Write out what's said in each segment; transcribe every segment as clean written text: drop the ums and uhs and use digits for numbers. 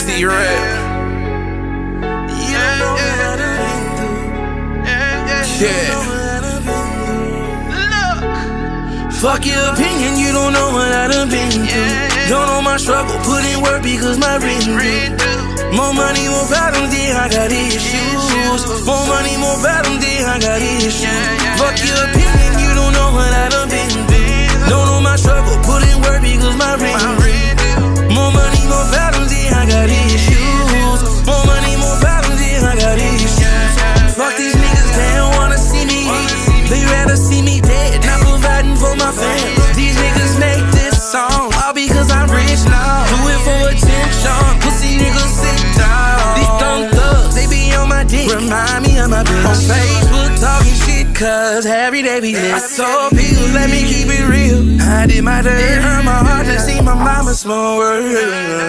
See you right. Fuck your opinion, you don't know what I done been through. Don't know my struggle, put in work because my rent due. More money, more problems, yeah, I got issues. More money, more problems, yeah, I got issues. Fuck your opinion, you don't know what I done been through. Don't know my struggle, put in work because my rent due. More money, more problems, yeah, I got issues. More money, more problems, yeah, I got issues. Fuck these niggas, they don't wanna see me eat. They rather see me dead, not providing for my family. These niggas make this song all because I'm rich now. Do it for attention, pussy niggas sit down. These dumb thugs, they be on my dick, remind me of my bitch. On Facebook talking shit, cause every day we lit. I saw people, let me keep it real. I did my dirt, it hurt my heart to see my mama small world.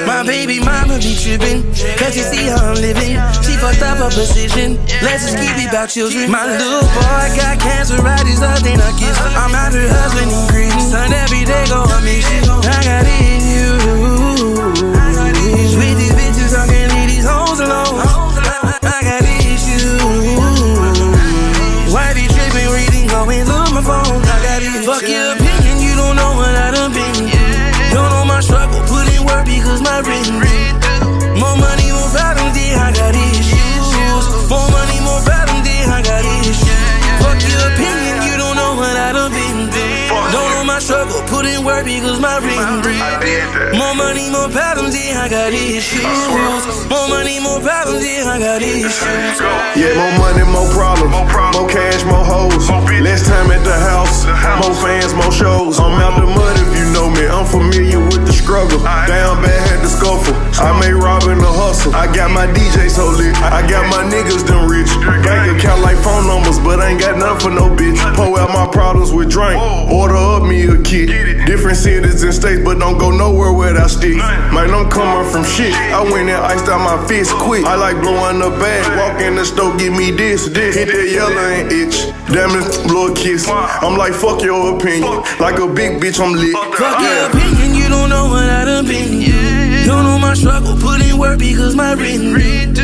My baby mama be trippin', cause you see how I'm living. She fucked up her position, let's just keep it about children. My little boy got cancer, right? These other things I kiss. I'm out here hustling and greedy. Son, every day go on mission. I got issues. With these bitches, I can't leave these hoes alone. I got issues. Why be tripping, reading, going through my phone? I got issues. Fuck your opinion, you don't know what I done been. Don't know my struggle, put in work because my rent. More money, more problems, yeah, I got issues. More money, more problems, yeah, I got issues. Fuck your opinion, you don't know what I done been. Don't know my struggle, put in work because my rent. More money, more problems, yeah, I got issues. More money, more problems, yeah, I got issues. Yeah, more money, more problems. More cash, more hoes. Less time at the house. More fans, more shows. I'm out the mud if you know me. I'm familiar with the struggle. Down bad, had to scuffle. I made robbing a hustle. I got my DJ so lit. I got my niggas them rich. Bank account like phone numbers, but I ain't got nothing for no bitch. Pour out my problems with drink. Order up me a kit. Different cities and states, but don't go nowhere without sticks. Man, I'm coming from shit. I went and iced out my fist quick. I like blowing the bag. Walk in the store, give me this. Hit the yellow and itch. Damn it, blow a kiss. I'm like, fuck your opinion. Like a big bitch, I'm lit. Fuck your opinion, you don't know what I done been. Don't know my struggle, put in work because my rent.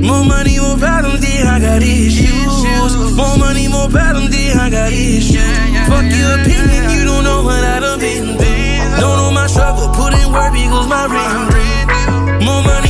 More money, more problems, yeah, I got issues. More money, more problems, yeah, I got issues. Fuck your opinion, you don't know what I done been. Don't know my struggle, put in work because my rent. More money.